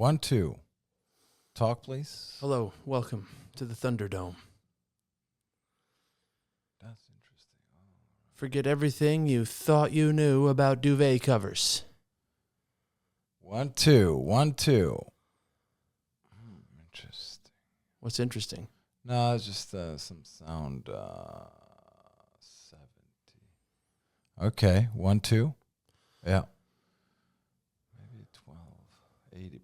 1, 2. Talk, please. Hello, welcome to the Thunderdome. That's interesting. Forget everything you thought you knew about duvet covers. 1, 2. 1, 2. Interesting. What's interesting? No, it's just some sound. 70. Okay, 1, 2. Yeah. Maybe 12, 80%.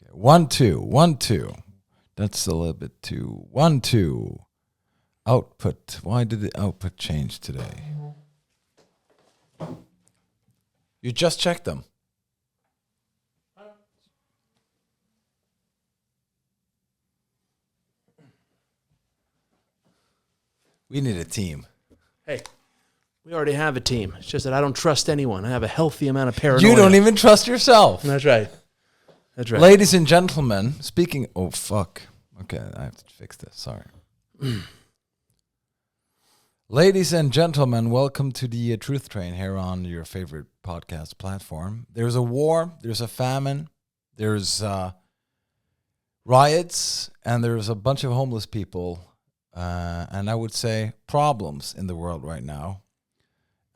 Okay, 1, 2. 1, 2. That's a little bit too. 1, 2. Output. Why did the output change today? You just checked them. We need a team. Hey, we already have a team. It's just that I don't trust anyone. I have a healthy amount of paranoia. You don't even trust yourself. That's right. That's right. Ladies and gentlemen, speaking... Oh, fuck. Okay, I have to fix this. Sorry. Ladies and gentlemen, welcome to the Truth Train here on your favorite podcast platform. There's a war, there's a famine, there's riots, and there's a bunch of homeless people, and I would say problems in the world right now.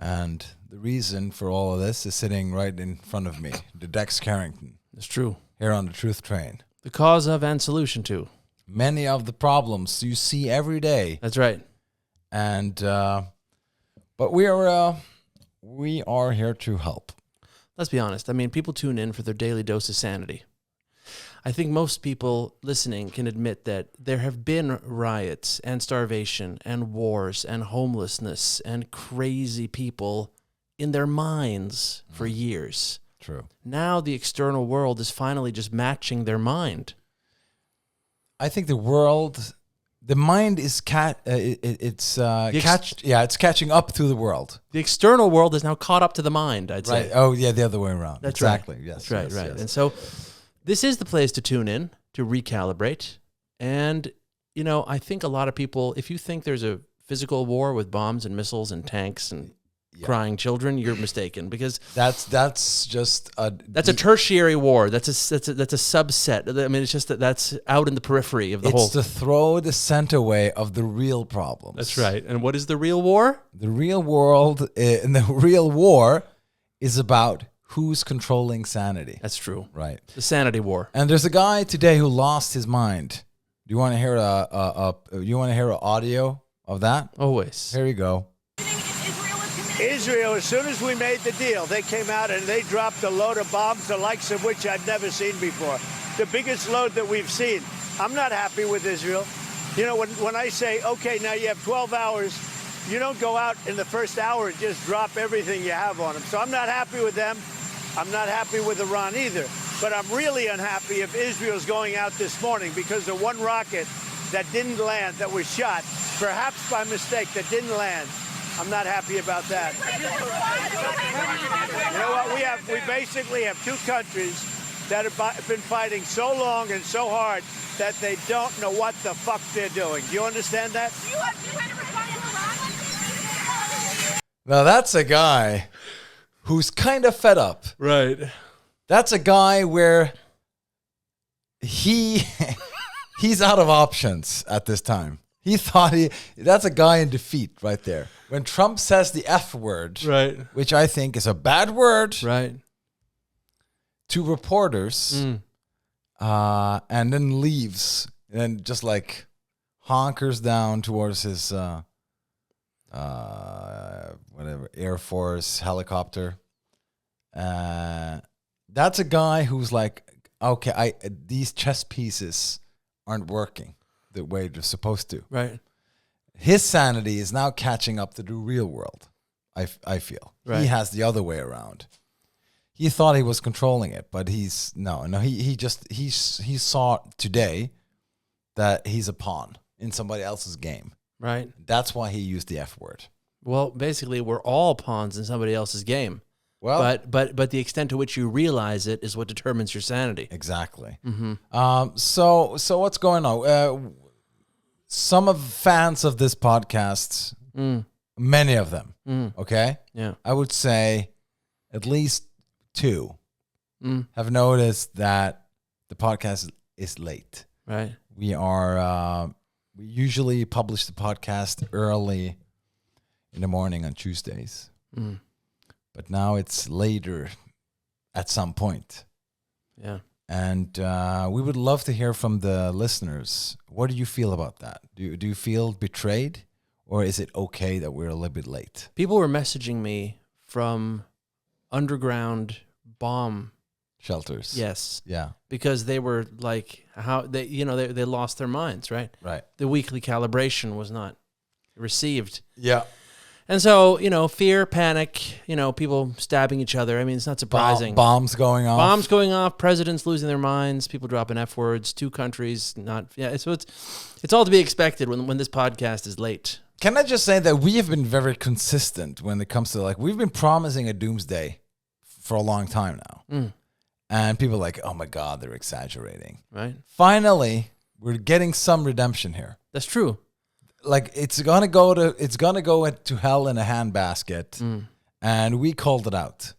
And the reason for all of this is sitting right in front of me, the Dex Carrington. It's true. Here on the Truth Train. The cause of and solution to. Many of the problems you see every day. That's right. And but we are here to help. Let's be honest. I mean, people tune in for their daily dose of sanity. I think most people listening can admit that there have been riots and starvation and wars and homelessness and crazy people in their minds for years. True. Now the external world is finally just matching their mind. I think the mind is it's catching up to the world. The external world is now caught up to the mind, I'd say. Right. Oh, yeah, the other way around. That's exactly. Right. Yes. That's right, yes. And so this is the place to tune in, to recalibrate. And, you know, I think a lot of people, if you think there's a physical war with bombs and missiles and tanks and crying children, you're mistaken, because that's just a tertiary war. That's a subset. I mean, it's just that's out in the periphery of the whole. It's to throw the scent away of the real problems. That's right. And what is the real war? The real world, and the real war is about who's controlling sanity. That's true. Right. The sanity war. And there's a guy today who lost his mind. Do you want to hear an audio of that? Always. Here you go. Israel, as soon as we made the deal, they came out and they dropped a load of bombs, the likes of which I've never seen before. The biggest load that we've seen. I'm not happy with Israel. You know, when I say, okay, now you have 12 hours, you don't go out in the first hour and just drop everything you have on them. So I'm not happy with them. I'm not happy with Iran either. But I'm really unhappy if Israel's going out this morning because the one rocket that didn't land, that was shot, perhaps by mistake, that didn't land. I'm not happy about that. You know what? We basically have two countries that have been fighting so long and so hard that they don't know what the fuck they're doing. Do you understand that? Now that's a guy who's kind of fed up. Right. That's a guy where he's out of options at this time. He thought that's a guy in defeat right there. When Trump says the F word, right, which I think is a bad word, right, to reporters, and then leaves and just like honkers down towards his whatever Air Force helicopter. That's a guy who's like, okay, these chess pieces aren't working the way they're supposed to. Right. His sanity is now catching up to the real world. I feel right. He has the other way around. He thought he was controlling it, but he saw today that he's a pawn in somebody else's game. Right. That's why he used the F word. Well, basically, we're all pawns in somebody else's game. Well, but the extent to which you realize it is what determines your sanity. Exactly. Mm-hmm. So what's going on? Some of fans of this podcast, many of them. Okay. Yeah. I would say at least 2 have noticed that the podcast is late. Right. We usually publish the podcast early in the morning on Tuesdays, but now it's later at some point. Yeah. And we would love to hear from the listeners. What do you feel about that? Do you feel betrayed, or is it okay that we're a little bit late? People were messaging me from underground bomb Shelters. Yes. Yeah. Because they were like, they lost their minds, right? Right. The weekly calibration was not received. Yeah. And so, fear, panic, people stabbing each other. I mean, it's not surprising. Bombs going off. Bombs going off, presidents losing their minds, people dropping F words, 2 countries, so it's all to be expected when this podcast is late. Can I just say that we have been very consistent when it comes to we've been promising a doomsday for a long time now. And people are like, oh my God, they're exaggerating. Right. Finally, we're getting some redemption here. That's true. It's gonna go to hell in a handbasket, and we called it out.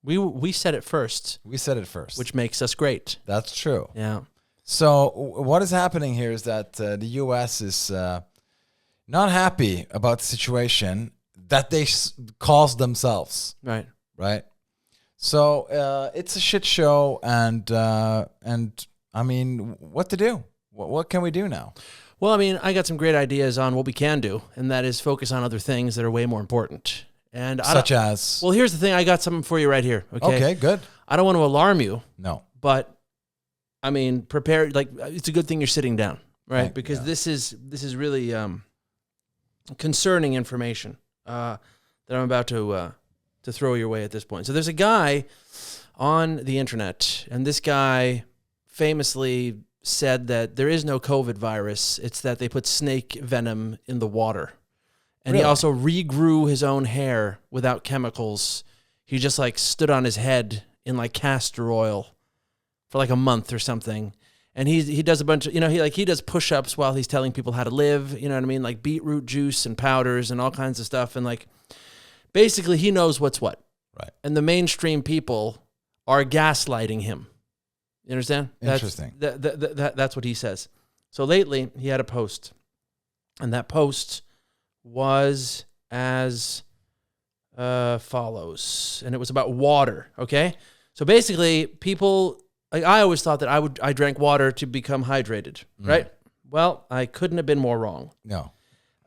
We said it first. We said it first, which makes us great. That's true. Yeah. So what is happening here is that the U.S. is not happy about the situation that they caused themselves. Right. Right. So it's a shit show, and I mean, what to do? What can we do now? Well, I mean, I got some great ideas on what we can do, and that is focus on other things that are way more important. And such as? Well, here's the thing. I got something for you right here. Okay. Okay. Good. I don't want to alarm you. No. But I mean, prepare. It's a good thing you're sitting down, right? Because yeah. this is really concerning information that I'm about to throw your way at this point. So there's a guy on the internet, and this guy famously said that there is no COVID virus. It's that they put snake venom in the water. And Really? He also regrew his own hair without chemicals. He just stood on his head in castor oil for a month or something. And he does a bunch of, he does push-ups while he's telling people how to live, you know what I mean? Beetroot juice and powders and all kinds of stuff. And basically he knows what's what. Right. And the mainstream people are gaslighting him. You understand? Interesting. That's what he says. So lately, he had a post, and that post was as follows, and it was about water. Okay, so basically, people I always thought that I drank water to become hydrated, right? Well, I couldn't have been more wrong. No,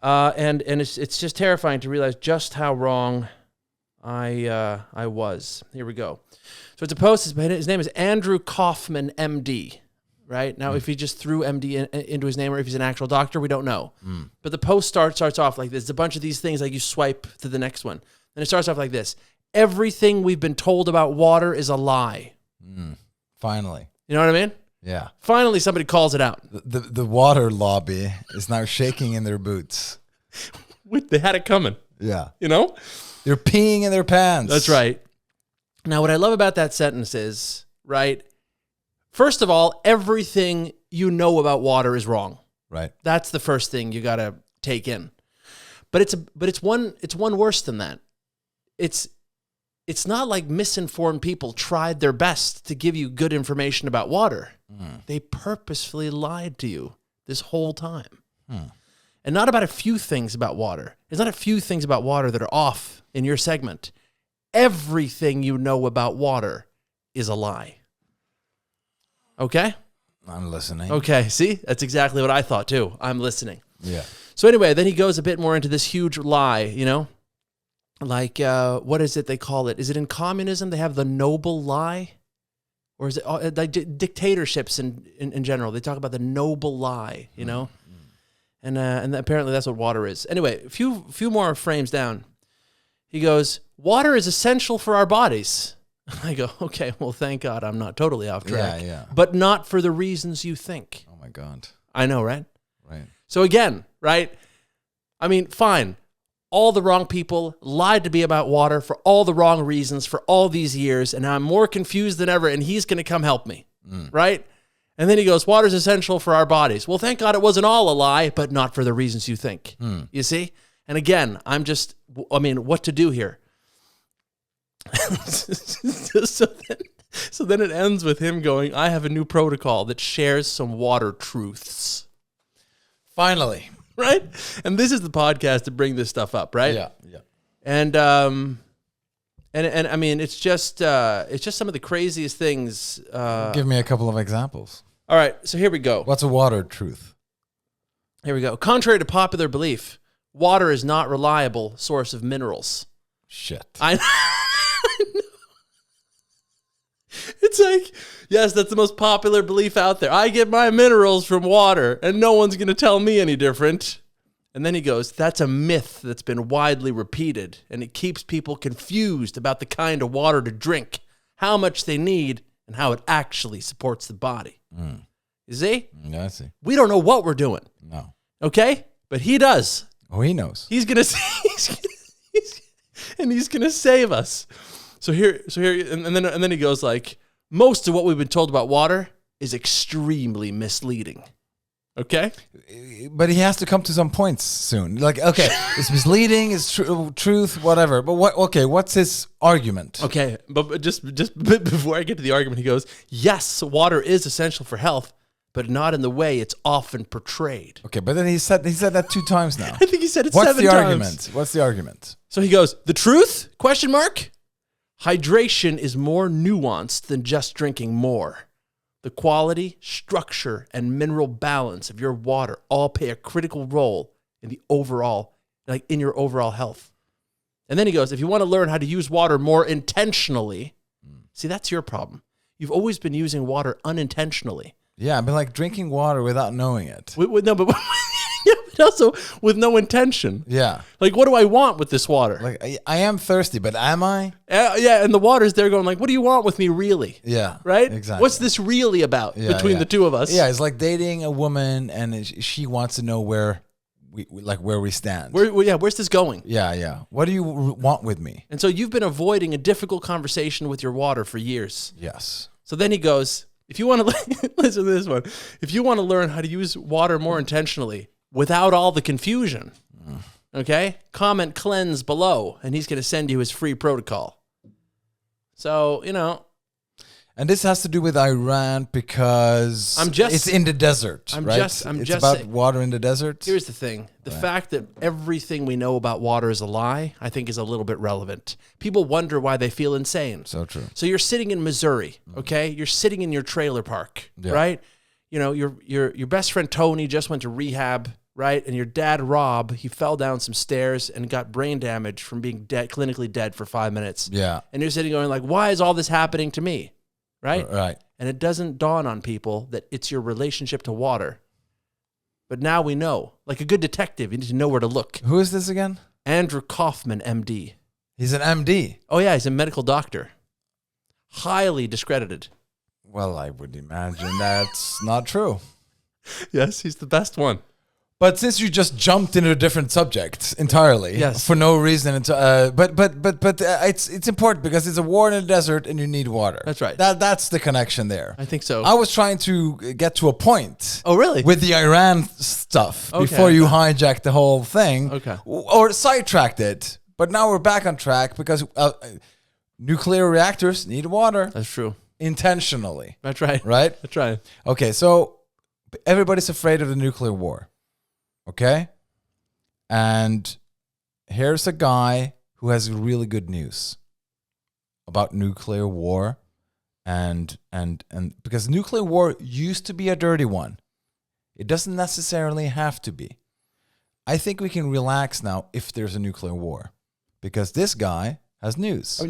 and it's just terrifying to realize just how wrong I was. Here we go. So it's a post. His name is Andrew Kaufman, MD. Right now, if he just threw MD into his name, or if he's an actual doctor, we don't know. But the post starts off like this. It's a bunch of these things. You swipe to the next one, and it starts off like this: everything we've been told about water is a lie. Finally. You know what I mean? Yeah. Finally, somebody calls it out. The water lobby is now shaking in their boots. They had it coming. Yeah. They're peeing in their pants. That's right. Now, what I love about that sentence is, right, first of all, everything you know about water is wrong. Right. That's the first thing you got to take in. But it's one worse than that. It's not like misinformed people tried their best to give you good information about water. They purposefully lied to you this whole time. And not about a few things about water. There's not a few things about water that are off in your segment. Everything you know about water is a lie. Okay? I'm listening. Okay, see? That's exactly what I thought too. I'm listening. Yeah. So anyway, then he goes a bit more into this huge lie, what is it they call it? Is it in communism they have the noble lie? Or is it dictatorships in general? They talk about the noble lie, And apparently that's what water is. Anyway, a few more frames down. He goes, water is essential for our bodies. I go, okay, well, thank God I'm not totally off track. Yeah. But not for the reasons you think. Oh, my God. I know, right? Right. So again, right? I mean, fine. All the wrong people lied to me about water for all the wrong reasons for all these years, and now I'm more confused than ever, and he's going to come help me, right? And then he goes, water's essential for our bodies. Well, thank God it wasn't all a lie, but not for the reasons you think. You see? And again, what to do here? So then it ends with him going, I have a new protocol that shares some water truths. Finally. Right? And this is the podcast to bring this stuff up, right? Yeah. And I mean, it's just some of the craziest things. Give me a couple of examples. All right, so here we go. What's a water truth? Here we go. Contrary to popular belief, water is not a reliable source of minerals. Shit. I know. It's like, yes, that's the most popular belief out there. I get my minerals from water, and no one's going to tell me any different. And then he goes, that's a myth that's been widely repeated, and it keeps people confused about the kind of water to drink, how much they need, and how it actually supports the body. You see? Yeah, I see. We don't know what we're doing. No. Okay? But he does. Oh, he knows. He's going to he's going to save us. So here and then he goes like, most of what we've been told about water is extremely misleading. Okay? But he has to come to some points soon. Like, okay, it's misleading, it's truth, whatever. But what's his argument? Okay, but just before I get to the argument, he goes, yes, water is essential for health, but not in the way it's often portrayed. Okay, but then he said that 2 times now. I think he said it What's 7 the times. argument? What's the argument? So he goes, the truth? Question mark? Hydration is more nuanced than just drinking more. The quality, structure, and mineral balance of your water all play a critical role in the overall, in your overall health. And then he goes, if you want to learn how to use water more intentionally, see, that's your problem. You've always been using water unintentionally. Yeah, I've been like drinking water without knowing it. No, but also with no intention. Yeah. Like, what do I want with this water? Like, I am thirsty, but am I? Yeah, and the water's there going like, what do you want with me really? Yeah. Right? Exactly. What's this really about between the two of us? Yeah, it's like dating a woman and she wants to know where we stand. Where's this going? Yeah. What do you want with me? And so you've been avoiding a difficult conversation with your water for years. Yes. So then he goes, if you want to listen to this one, if you want to learn how to use water more intentionally without all the confusion, okay, comment cleanse below, and he's going to send you his free protocol. So, And this has to do with Iran because it's in the desert, right? It's about water in the desert. Here's the thing. The fact that everything we know about water is a lie, I think is a little bit relevant. People wonder why they feel insane. So true. So you're sitting in Missouri, okay? You're sitting in your trailer park, right? Your best friend Tony just went to rehab, right? And your dad Rob, he fell down some stairs and got brain damage from being clinically dead for 5 minutes. Yeah. And you're sitting going like, why is all this happening to me? Right? Right. And it doesn't dawn on people that it's your relationship to water. But now we know. Like a good detective, you need to know where to look. Who is this again? Andrew Kaufman, MD. He's an MD. Oh, yeah, he's a medical doctor. Highly discredited. Well, I would imagine that's not true. Yes, he's the best one. But since you just jumped into a different subject entirely, Yes, for no reason, it's important because it's a war in the desert and you need water. That's right. That's the connection there. I think so. I was trying to get to a point. Oh, really? With the Iran stuff before you hijacked the whole thing, or sidetracked it. But now we're back on track because nuclear reactors need water. That's true. Intentionally. That's right. Right? That's right. Okay, so everybody's afraid of the nuclear war. Okay? And here's a guy who has really good news about nuclear war and because nuclear war used to be a dirty one. It doesn't necessarily have to be. I think we can relax now if there's a nuclear war because this guy has news.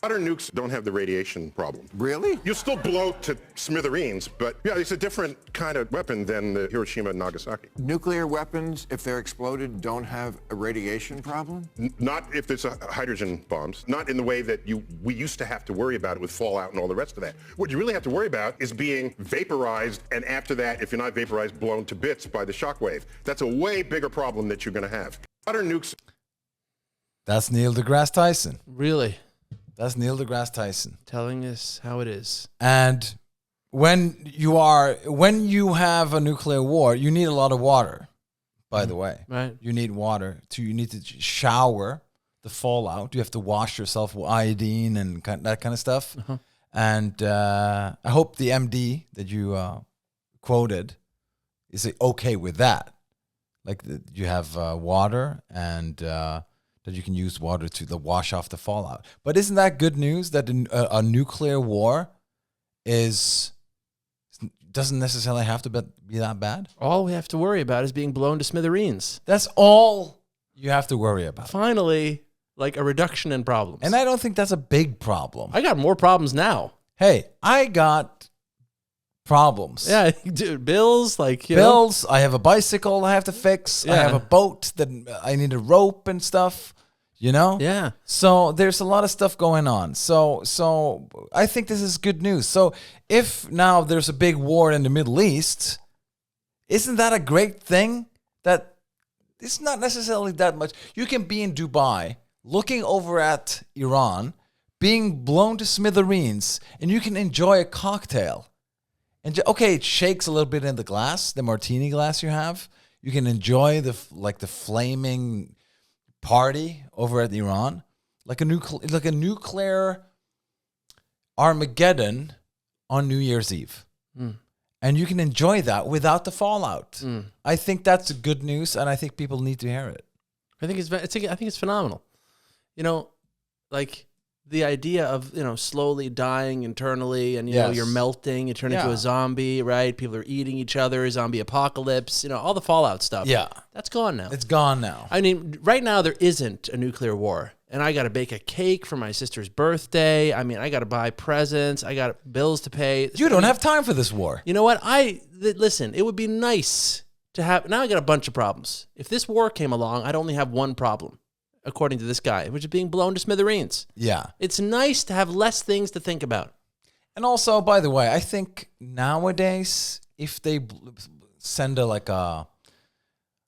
Modern nukes don't have the radiation problem. Really? You'll still blow to smithereens, but yeah, it's a different kind of weapon than the Hiroshima and Nagasaki. Nuclear weapons, if they're exploded, don't have a radiation problem? Not if there's hydrogen bombs. Not in the way that we used to have to worry about it with fallout and all the rest of that. What you really have to worry about is being vaporized, and after that, if you're not vaporized, blown to bits by the shockwave. That's a way bigger problem that you're going to have. Modern nukes. That's Neil deGrasse Tyson. Really? That's Neil deGrasse Tyson. Telling us how it is. And when you have a nuclear war, you need a lot of water, by the way. Right. You need water. You need to shower the fallout. You have to wash yourself with iodine and that kind of stuff. And I hope the MD that you quoted is okay with that. Like you have water and that you can use water to wash off the fallout. But isn't that good news that a nuclear war doesn't necessarily have to be that bad? All we have to worry about is being blown to smithereens. That's all you have to worry about. Finally, like a reduction in problems. And I don't think that's a big problem. I got more problems now. Hey, I got problems. Yeah, dude, bills, like, you know. Bills. I have a bicycle I have to fix. I Yeah. have a boat that I need a rope and stuff. You know? Yeah. So there's a lot of stuff going on. So I think this is good news. So if now there's a big war in the Middle East, isn't that a great thing? That it's not necessarily that much. You can be in Dubai, looking over at Iran, being blown to smithereens, and you can enjoy a cocktail. And okay, it shakes a little bit in the glass, the martini glass you have. You can enjoy the flaming party over at Iran, like a nuclear Armageddon on New Year's Eve. And you can enjoy that without the fallout. I think that's good news, and I think people need to hear it. I think it's phenomenal. You know, like the idea of, you know, slowly dying internally and, you know, Yes. you're melting, you turn into Yeah. a zombie, right? People are eating each other, zombie apocalypse, you know, all the fallout stuff. Yeah. That's gone now. It's gone now. I mean, right now there isn't a nuclear war. And I got to bake a cake for my sister's birthday. I mean, I got to buy presents. I got bills to pay. You don't have time for this war. You know what? Listen, it would be nice to have. Now I got a bunch of problems. If this war came along, I'd only have one problem, according to this guy, which is being blown to smithereens. Yeah. It's nice to have less things to think about. And also, by the way, I think nowadays, if they send a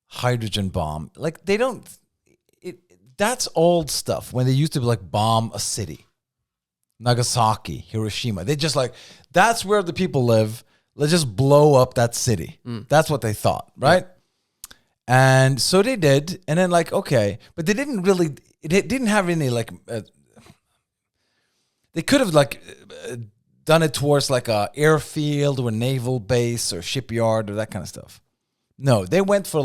hydrogen bomb, like they don't. That's old stuff. When they used to bomb a city, Nagasaki, Hiroshima, they just that's where the people live. Let's just blow up that city. That's what they thought, right? Yeah. And so they did, and then okay, but they didn't really. It didn't have any they could have done it towards a airfield or a naval base or shipyard or that kind of stuff. No, they went for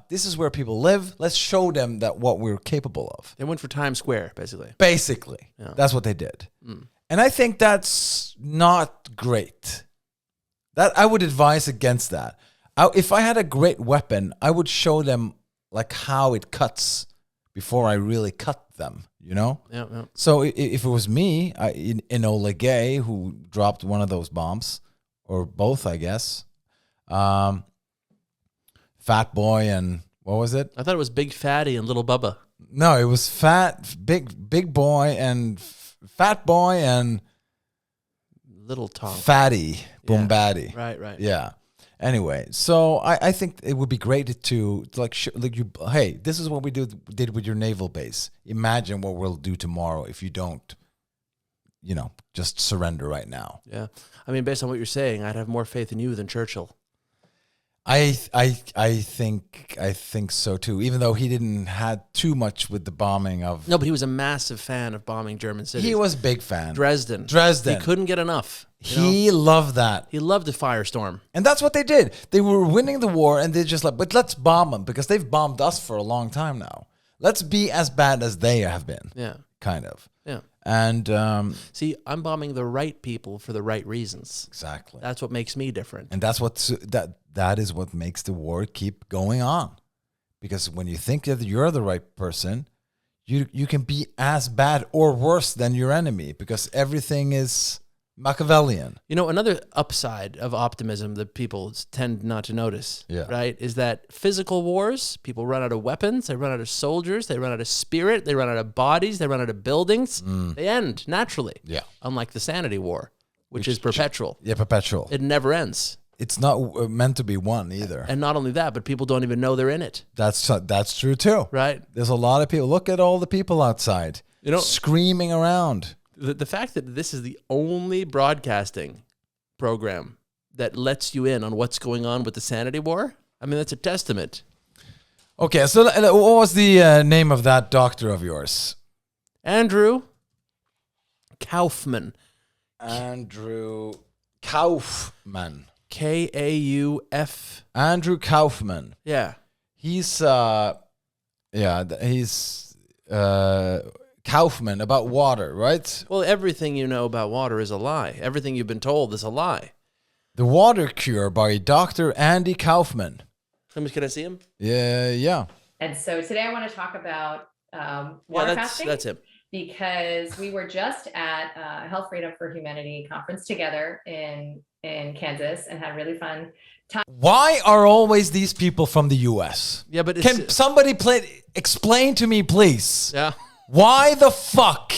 this is where people live. Let's show them that what we're capable of. They went for Times Square, basically. Basically, that's what they did. And I think that's not great. That I would advise against that. If I had a great weapon, I would show them how it cuts before I really cut them, you know? Yeah, yeah. So if it was me, Enola Gay, who dropped one of those bombs, or both, I guess, Fat Boy and what was it? I thought it was Big Fatty and Little Bubba. No, it was Big Boy and Fat Boy and Little Tom. Fatty Boom Batty. Right. Yeah. Anyway, so I think it would be great to hey, this is what we did with your naval base. Imagine what we'll do tomorrow if you don't, just surrender right now. Yeah. I mean, based on what you're saying, I'd have more faith in you than Churchill. I think so too. Even though he didn't had too much with the bombing of. No, but he was a massive fan of bombing German cities. He was a big fan. Dresden. He couldn't get enough. He loved that. He loved a firestorm. And that's what they did. They were winning the war, and they're just but let's bomb them because they've bombed us for a long time now. Let's be as bad as they have been. Yeah. Kind of. Yeah. And see, I'm bombing the right people for the right reasons. Exactly. That's what makes me different. And that's that is what makes the war keep going on. Because when you think that you're the right person, you can be as bad or worse than your enemy because everything is Machiavellian. You know, another upside of optimism that people tend not to notice, right, is that physical wars, people run out of weapons, they run out of soldiers, they run out of spirit, they run out of bodies, they run out of buildings. They end naturally. Yeah. Unlike the sanity war, which is perpetual. Yeah, perpetual. It never ends. It's not meant to be won either. And not only that, but people don't even know they're in it. That's true too. Right. There's a lot of people. Look at all the people outside, screaming around. The fact that this is the only broadcasting program that lets you in on what's going on with the sanity war, I mean, that's a testament. Okay, so what was the name of that doctor of yours? Andrew Kaufman. Andrew Kaufman. Kauf. Andrew Kaufman. Yeah. He's Kaufman about water, right? Well, everything you know about water is a lie. Everything you've been told is a lie. The Water Cure by Dr. Andy Kaufman. Can I see him? Yeah. And so today I want to talk about water fasting. That's him. Because we were just at Health Freedom for Humanity conference together in Kansas and had really fun time. Why are always these people from the U.S.? Yeah, but Can somebody explain to me, please? Yeah. Why the fuck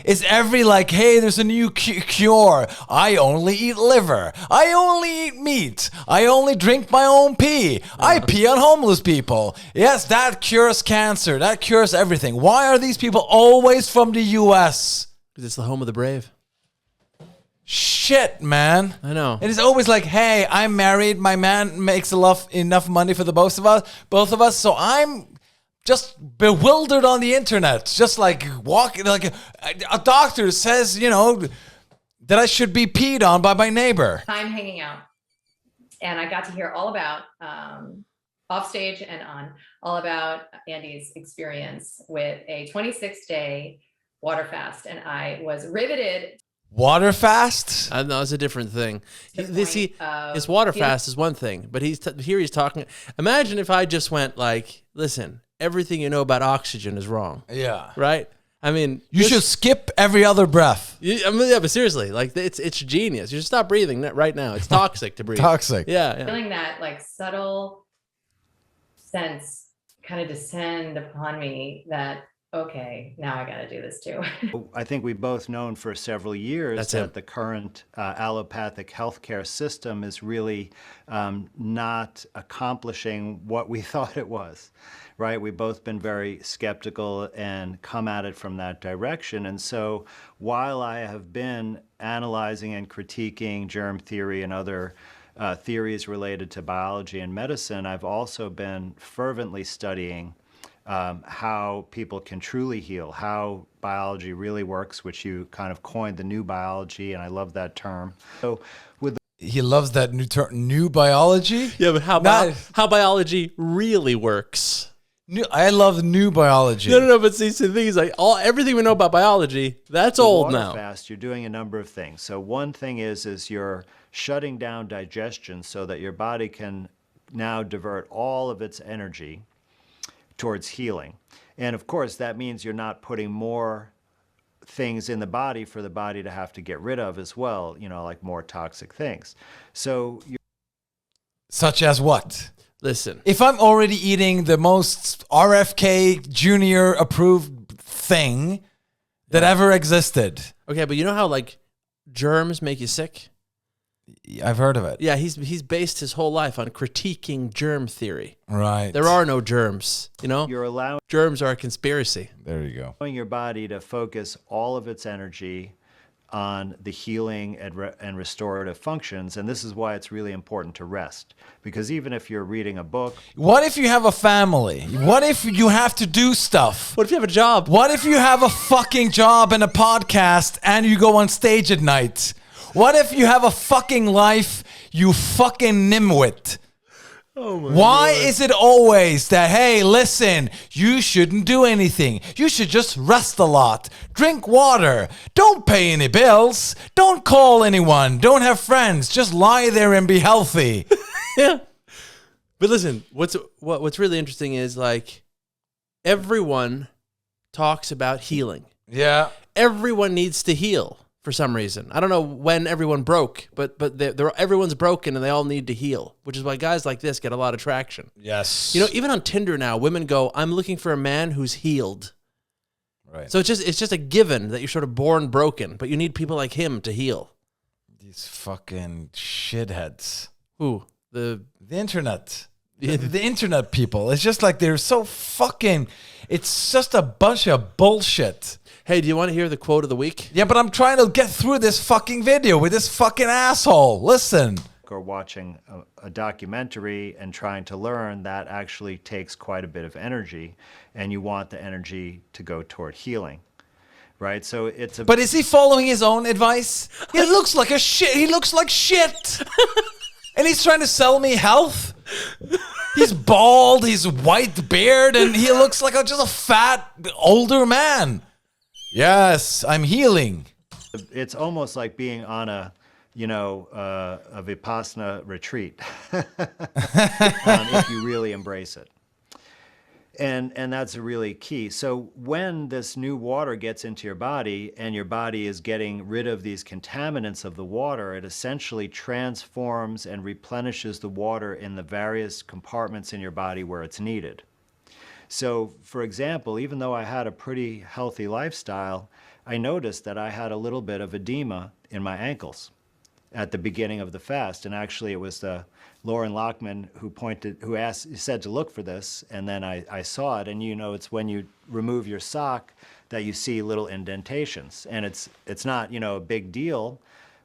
is hey, there's a new cure. I only eat liver. I only eat meat. I only drink my own pee. I pee on homeless people. Yes, that cures cancer. That cures everything. Why are these people always from the U.S.? Because it's the home of the brave. Shit, man. I know. It is always like, hey, I'm married. My man makes enough money for the both of us. So I'm just bewildered on the internet, just like walking, like a doctor says, that I should be peed on by my neighbor. Time hanging out. And I got to hear all about, off stage and on, all about Andy's experience with a 26-day water fast. And I was riveted. Water fast? No, it's a different thing. His water fast is one thing, but he's talking. Imagine if I just went like, listen, everything you know about oxygen is wrong. Yeah. Right? I mean, you should skip every other breath. But seriously, like it's genius. You should stop breathing right now. It's toxic to breathe. Toxic. Yeah. Feeling that like subtle sense kind of descend upon me that, okay, now I got to do this too. I think we've both known for several years that the current allopathic healthcare system is really not accomplishing what we thought it was, right? We've both been very skeptical and come at it from that direction. And so while I have been analyzing and critiquing germ theory and other theories related to biology and medicine, I've also been fervently studying how people can truly heal, how biology really works, which you kind of coined the new biology, and I love that term. So he loves that new term, new biology? Yeah, but how biology really works. I love new biology. No, but see, the thing is, like, everything we know about biology, that's old now. Fast, you're doing a number of things. So one thing is you're shutting down digestion so that your body can now divert all of its energy towards healing. And of course, that means you're not putting more things in the body for the body to have to get rid of as well, like more toxic things. So such as what? Listen. If I'm already eating the most RFK Jr. approved thing that ever existed. Okay, but you know how like germs make you sick? I've heard of it. Yeah, he's based his whole life on critiquing germ theory. Right. There are no germs, You're allowing germs are a conspiracy. There you go. Your body to focus all of its energy on the healing and restorative functions, and this is why it's really important to rest. Because even if you're reading a book... What if you have a family? What if you have to do stuff? What if you have a job? What if you have a fucking job and a podcast and you go on stage at night? What if you have a fucking life, you fucking nimwit? Oh my Why God. is it always that, hey, listen, you shouldn't do anything. You should just rest a lot. Drink water. Don't pay any bills. Don't call anyone. Don't have friends. Just lie there and be healthy. Yeah. But listen, what's really interesting is like everyone talks about healing. Yeah. Everyone needs to heal for some reason. I don't know when everyone broke, but everyone's broken and they all need to heal, which is why guys like this get a lot of traction. Yes. Even on Tinder now, women go, I'm looking for a man who's healed. Right. So it's just a given that you're sort of born broken, but you need people like him to heal. These fucking shitheads. Who? The internet. The internet people. It's just like they're so fucking... It's just a bunch of bullshit. Hey, do you want to hear the quote of the week? Yeah, but I'm trying to get through this fucking video with this fucking asshole. Listen. Or watching a documentary and trying to learn, that actually takes quite a bit of energy, and you want the energy to go toward healing, right? So it's a But is he following his own advice? He looks like a shit. He looks like shit. And he's trying to sell me health. He's bald, he's white beard, and he looks like just a fat older man. Yes, I'm healing. it's almost like being on a a Vipassana retreat if you really embrace it. And that's really key. So when this new water gets into your body and your body is getting rid of these contaminants of the water, it essentially transforms and replenishes the water in the various compartments in your body where it's needed. So, for example, even though I had a pretty healthy lifestyle, I noticed that I had a little bit of edema in my ankles at the beginning of the fast. And actually, it was Lauren Lockman who said to look for this, and then I saw it. And it's when you remove your sock that you see little indentations, and it's not a big deal,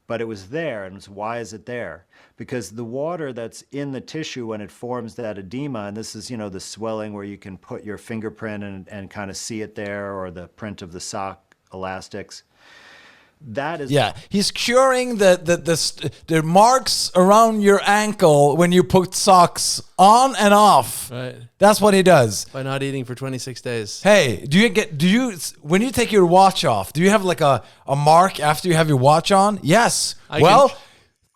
but it was there. And why is it there? Because the water that's in the tissue when it forms that edema, and this is the swelling where you can put your fingerprint and kind of see it there, or the print of the sock elastics. That is he's curing the marks around your ankle when you put socks on and off. Right. That's what he does. By not eating for 26 days. Hey, when you take your watch off, do you have like a mark after you have your watch on? Yes.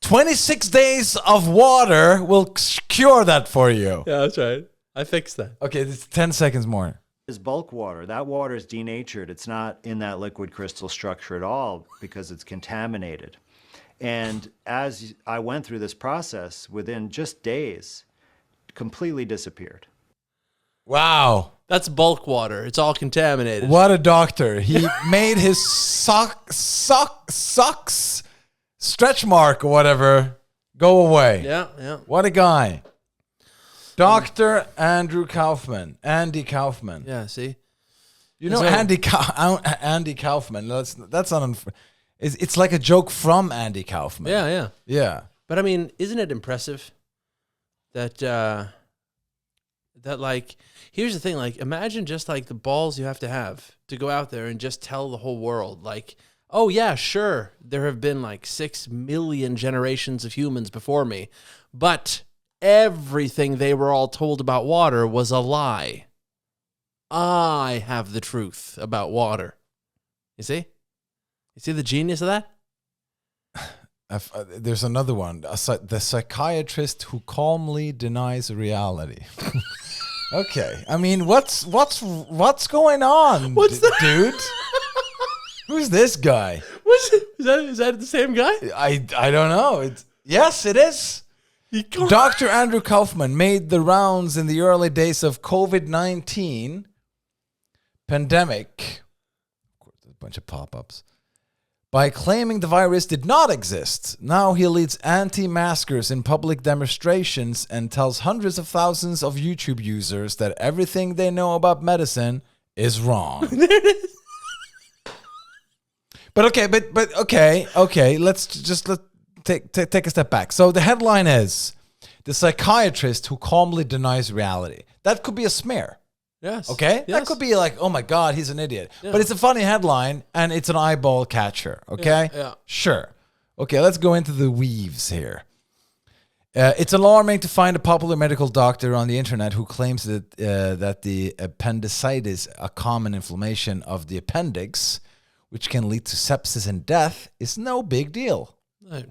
26 days of water will cure that for you. Yeah, that's right. I fixed that. Okay, it's 10 seconds more. Is bulk water. That water is denatured. It's not in that liquid crystal structure at all because it's contaminated. And as I went through this process, within just days, completely disappeared. Wow. That's bulk water. It's all contaminated. What a doctor. He made his socks, stretch mark or whatever, go away. Yeah. What a guy. Dr. Andy Kaufman. Yeah, see? Andy Kaufman. That's not it's like a joke from Andy Kaufman. Yeah. But I mean, isn't it impressive that like, here's the thing, like, imagine just like the balls you have to go out there and just tell the whole world, like, oh yeah, sure, there have been like 6 million generations of humans before me, but everything they were all told about water was a lie. I have the truth about water. You see? You see the genius of that? There's another one. The psychiatrist who calmly denies reality. Okay. I mean, what's going on? What's that? Dude? Who's this guy? Is that the same guy? I don't know. Yes, it is. Dr. Andrew Kaufman made the rounds in the early days of COVID-19 pandemic. Of course, there's a bunch of pop-ups. By claiming the virus did not exist. Now he leads anti-maskers in public demonstrations and tells hundreds of thousands of YouTube users that everything they know about medicine is wrong. But okay. Let's take a step back. So the headline is the psychiatrist who calmly denies reality. That could be a smear. Yes. Okay? Yes. That could be like, oh my God, he's an idiot. Yeah. But it's a funny headline and it's an eyeball catcher. Okay? Yeah. Sure. Okay, let's go into the weaves here. It's alarming to find a popular medical doctor on the internet who claims that the appendicitis, a common inflammation of the appendix, which can lead to sepsis and death, is no big deal. Right.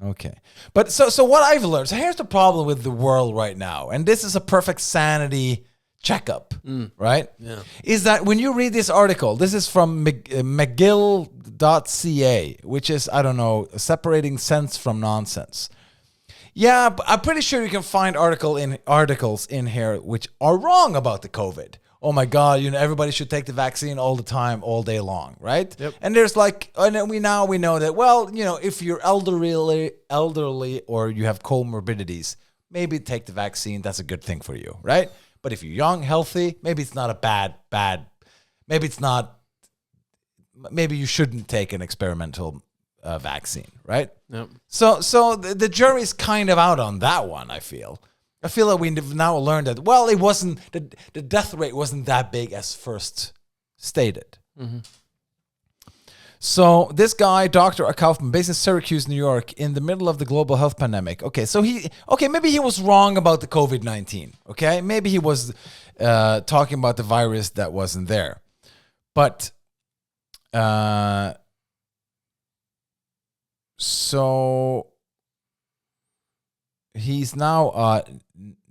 Okay. But so what I've learned, so here's the problem with the world right now, and this is a perfect sanity checkup, right? Yeah. Is that when you read this article, this is from McGill.ca, which is, I don't know, separating sense from nonsense. Yeah, but I'm pretty sure you can find articles in here which are wrong about the COVID. Oh my God, everybody should take the vaccine all the time, all day long, right? Yep. And there's and we know that, well, if you're elderly or you have comorbidities, maybe take the vaccine. That's a good thing for you, right? But if you're young, healthy, maybe it's not a bad, maybe you shouldn't take an experimental vaccine, right? Yep. So the jury's kind of out on that one, I feel. I feel like we've now learned that, well, it wasn't, the death rate wasn't that big as first stated. Mm-hmm. So this guy, Dr. Kaufman, based in Syracuse, New York, in the middle of the global health pandemic. Okay, so maybe he was wrong about the COVID-19. Okay, maybe he was talking about the virus that wasn't there. But so he's now a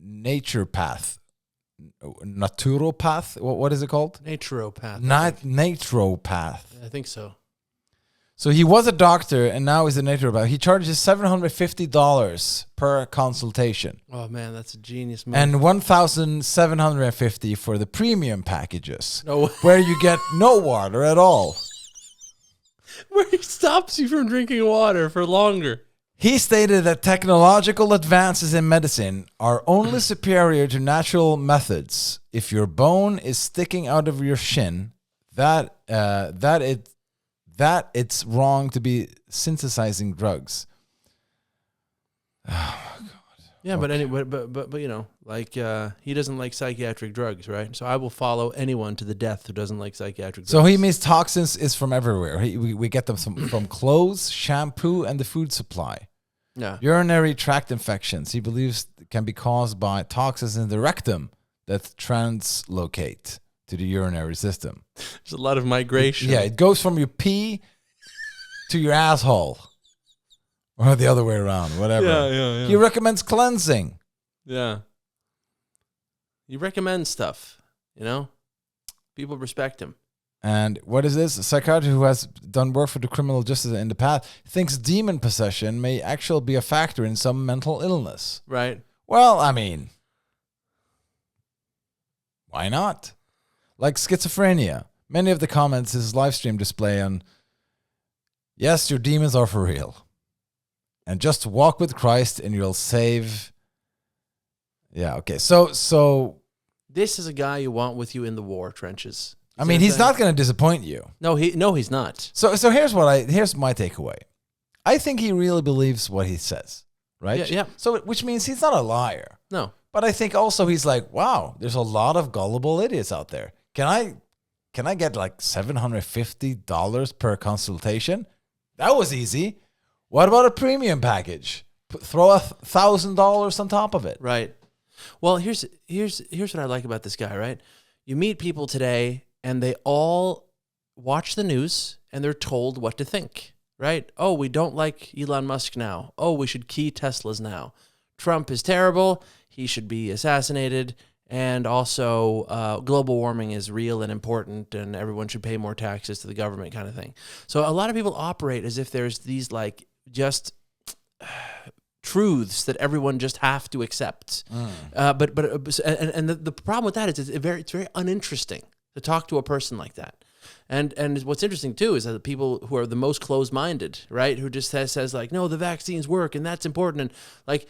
naturopath. Naturopath? What is it called? Naturopath. Not naturopath. I think so. So he was a doctor and now he's a naturopath. He charges $750 per consultation. Oh man, that's a genius move. And $1,750 for the premium packages. No. Where you get no water at all. Where he stops you from drinking water for longer. He stated that technological advances in medicine are only superior to natural methods. If your bone is sticking out of your shin, that it's wrong to be synthesizing drugs. Oh my God. Yeah, Okay. but anyway, but you know, like he doesn't like psychiatric drugs, right? So I will follow anyone to the death who doesn't like psychiatric drugs. So he means toxins is from everywhere. We get them from clothes, shampoo, and the food supply. Yeah. Urinary tract infections, he believes, can be caused by toxins in the rectum that translocate to the urinary system. There's a lot of migration. Yeah, it goes from your pee to your asshole. Or the other way around, whatever. Yeah. He recommends cleansing. Yeah. You recommend stuff, you know? People respect him. And what is this? A psychiatrist who has done work for the criminal justice in the past thinks demon possession may actually be a factor in some mental illness. Right. Well, I mean, why not? Like schizophrenia. Many of the comments in his live stream display on, yes, your demons are for real. And just walk with Christ and you'll save. Yeah, okay. So this is a guy you want with you in the war trenches. I mean, he's not going to disappoint you. No, he's not. So here's my takeaway. I think he really believes what he says, right? Yeah. So which means he's not a liar. No. But I think also he's like, wow, there's a lot of gullible idiots out there. Can I get like $750 per consultation? That was easy. What about a premium package? Throw $1,000 on top of it. Right. Well, here's what I like about this guy, right? You meet people today and they all watch the news and they're told what to think, right? Oh, we don't like Elon Musk now. Oh, we should key Teslas now. Trump is terrible. He should be assassinated. And also, global warming is real and important, and everyone should pay more taxes to the government, kind of thing. So a lot of people operate as if there's these like just truths that everyone just have to accept. But the problem with that is it's very uninteresting to talk to a person like that. And what's interesting too is that the people who are the most closed-minded, right, who just says like, no, the vaccines work and that's important, and like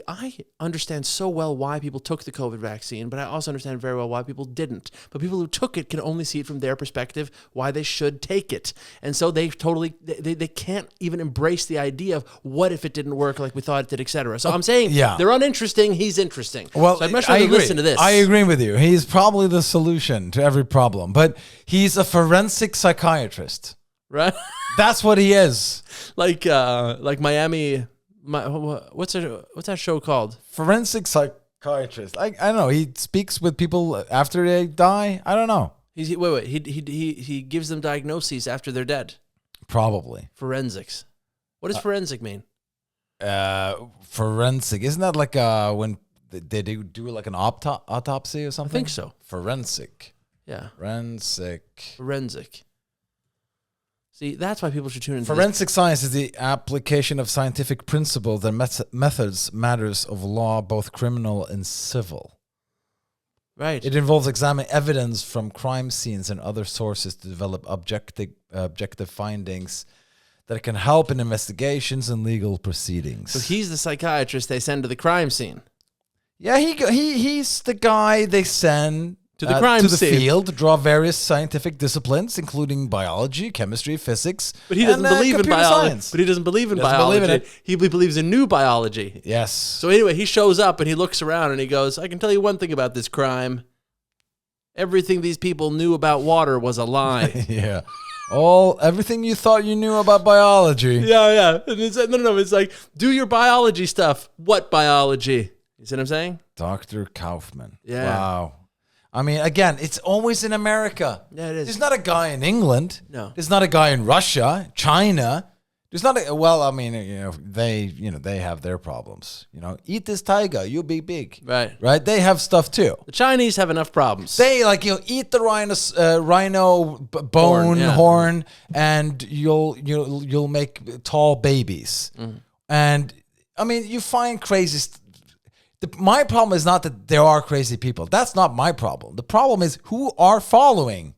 I understand so well why people took the COVID vaccine, but I also understand very well why people didn't. But people who took it can only see it from their perspective, why they should take it. And so they can't even embrace the idea of what if it didn't work like we thought it did, etc. So I'm saying they're uninteresting, he's interesting. Well, so I'd much rather listen to this. I agree with you. He's probably the solution to every problem, but he's a forensic psychiatrist. Right? That's what he is. Like Miami... what's that show called? Forensic psychiatrist. I don't know. He speaks with people after they die. I don't know. He gives them diagnoses after they're dead. Probably. Forensics. What does forensic mean? Forensic. Isn't that like when they do like an autopsy or something? I think so. Forensic. Yeah. Forensic. See, that's why people should tune in. Forensic science is the application of scientific principles and methods, matters of law, both criminal and civil. Right. It involves examining evidence from crime scenes and other sources to develop objective findings that can help in investigations and legal proceedings. So he's the psychiatrist they send to the crime scene. Yeah, he's the guy they send to the crime scene. Field to draw various scientific disciplines, including biology, chemistry, physics. But he doesn't believe in biology. Science. But he doesn't believe in biology. He believes in new biology. Yes. So anyway, he shows up and he looks around and he goes, "I can tell you one thing about this crime. Everything these people knew about water was a lie. Yeah. Everything you thought you knew about biology. Yeah. And it's, no. It's like, do your biology stuff. What biology? You see what I'm saying? Dr. Kaufman. Yeah. Wow. I mean, again, it's always in America. Yeah, it is. There's not a guy in England. No. There's not a guy in Russia, China. There's not a, well, I mean, they have their problems. Eat this tiger, you'll be big. Right. Right? They have stuff too. The Chinese have enough problems. They eat the rhino bone horn, and you'll make tall babies. And I mean, you find crazy. My problem is not that there are crazy people. That's not my problem. The problem is who are following.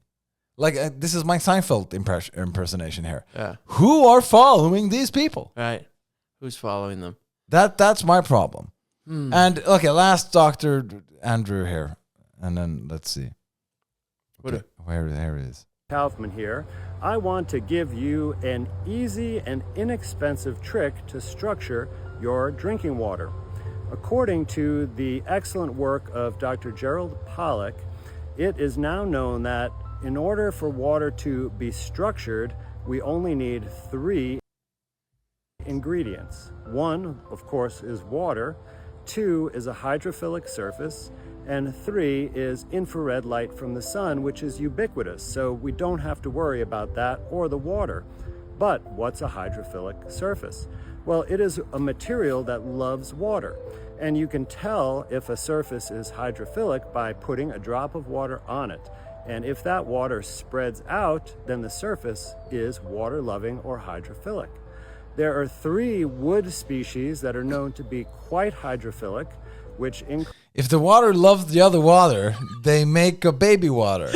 This is my Seinfeld impersonation here. Yeah. Who are following these people? Right. Who's following them? That's my problem. And okay, last Dr. Andrew here, and then let's see. Okay, where it is. Kaufman here. I want to give you an easy and inexpensive trick to structure your drinking water. According to the excellent work of Dr. Gerald Pollack, it is now known that in order for water to be structured, we only need 3 ingredients. 1, of course, is water. 2 is a hydrophilic surface. And 3 is infrared light from the sun, which is ubiquitous, so we don't have to worry about that or the water. But what's a hydrophilic surface? Well, it is a material that loves water. And you can tell if a surface is hydrophilic by putting a drop of water on it. And if that water spreads out, then the surface is water-loving or hydrophilic. There are 3 wood species that are known to be quite hydrophilic, which if the water loves the other water, they make a baby water.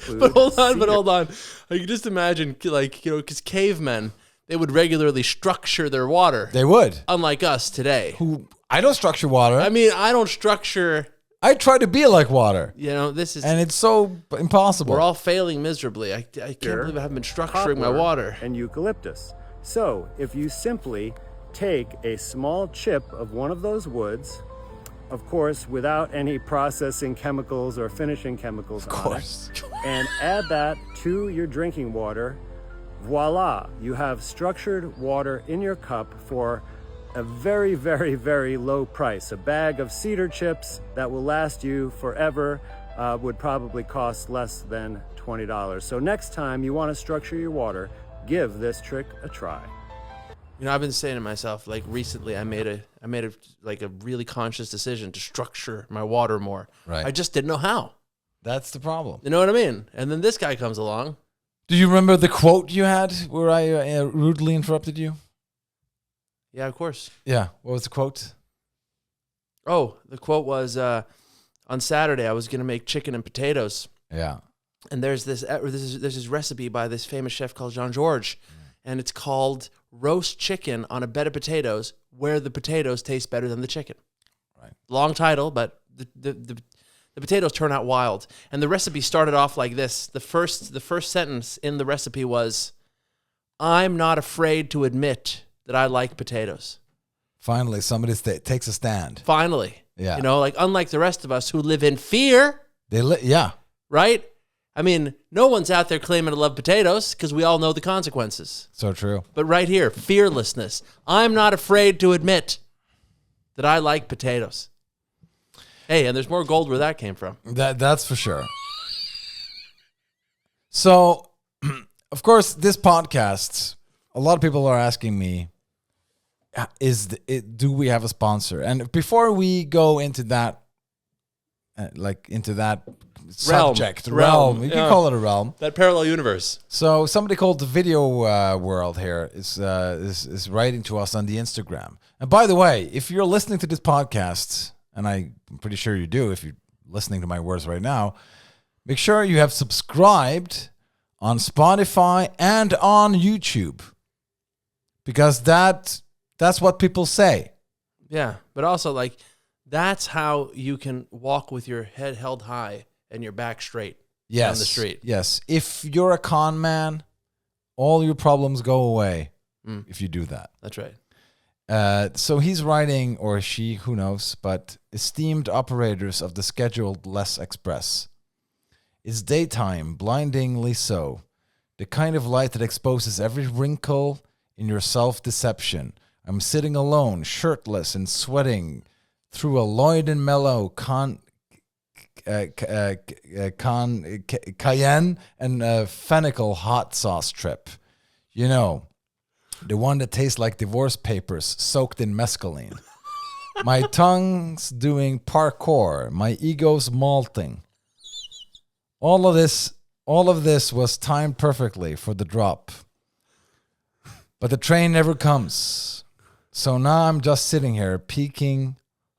but hold on. I can just imagine, because cavemen, they would regularly structure their water. They would. Unlike us today. I don't structure water. I mean, I don't structure... I try to be like water. This is... And it's so impossible. We're all failing miserably. I can't believe I haven't been structuring my water. And eucalyptus. So, if you simply take a small chip of one of those woods, of course, without any processing chemicals or finishing chemicals on it, and add that to your drinking water, voila, you have structured water in your cup for a very, very, very low price. A bag of cedar chips that will last you forever would probably cost less than $20. So next time you want to structure your water, give this trick a try. I've been saying to myself, recently I made a really conscious decision to structure my water more. Right. I just didn't know how. That's the problem. You know what I mean? And then this guy comes along. Do you remember the quote you had where I rudely interrupted you? Yeah, of course. Yeah. What was the quote? Oh, the quote was, on Saturday I was going to make chicken and potatoes. Yeah. And there's this recipe by this famous chef called Jean-Georges, and it's called roast chicken on a bed of potatoes where the potatoes taste better than the chicken. Right. Long title, but the potatoes turn out wild. And the recipe started off like this. The first sentence in the recipe was, "I'm not afraid to admit that I like potatoes." Finally, somebody takes a stand. Finally. Yeah. Unlike the rest of us who live in fear. Yeah. Right? I mean, no one's out there claiming to love potatoes because we all know the consequences. So true. But right here, fearlessness. I'm not afraid to admit that I like potatoes. Hey, and there's more gold where that came from. That's for sure. So, of course, this podcast, a lot of people are asking me, do we have a sponsor? And before we go into that, subject, realm. You can call it a realm. That parallel universe. So somebody called the Video World here is writing to us on the Instagram. And by the way, if you're listening to this podcast, and I'm pretty sure you do if you're listening to my words right now, make sure you have subscribed on Spotify and on YouTube. Because that's what people say. Yeah, but also that's how you can walk with your head held high and your back straight down the street. Yes. If you're a con man, all your problems go away if you do that. That's right. So he's writing, or she, who knows, but esteemed operators of the scheduled Less Express. It's daytime, blindingly so. The kind of light that exposes every wrinkle in your self-deception. I'm sitting alone, shirtless and sweating through a Lloyd and Mellow cayenne and fennel hot sauce trip. You know, the one that tastes like divorce papers soaked in mescaline. My tongue's doing parkour. My ego's malting. All of this was timed perfectly for the drop. But the train never comes. So now I'm just sitting here peeking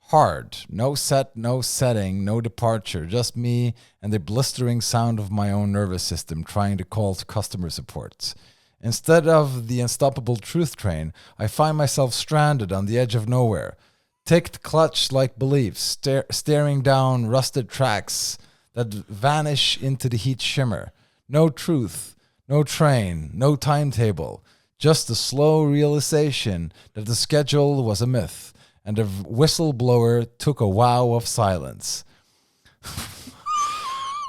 hard. No set, no setting, no departure. Just me and the blistering sound of my own nervous system trying to call to customer support. Instead of the unstoppable truth train, I find myself stranded on the edge of nowhere. Ticked clutch like beliefs, staring down rusted tracks that vanish into the heat shimmer. No truth, no train, no timetable. Just the slow realization that the schedule was a myth, and the whistleblower took a wow of silence.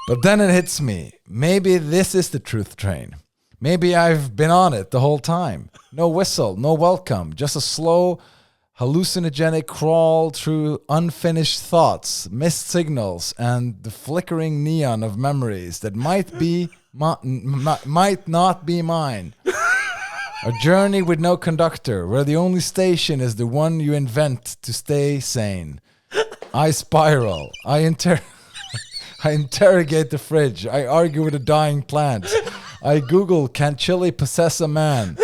But then it hits me. Maybe this is the truth train. Maybe I've been on it the whole time. No whistle, no welcome, just a slow, hallucinogenic crawl through unfinished thoughts, missed signals, and the flickering neon of memories that might not be mine. A journey with no conductor, where the only station is the one you invent to stay sane. I spiral. I interrogate the fridge. I argue with a dying plant. I Google, can chili possess a man?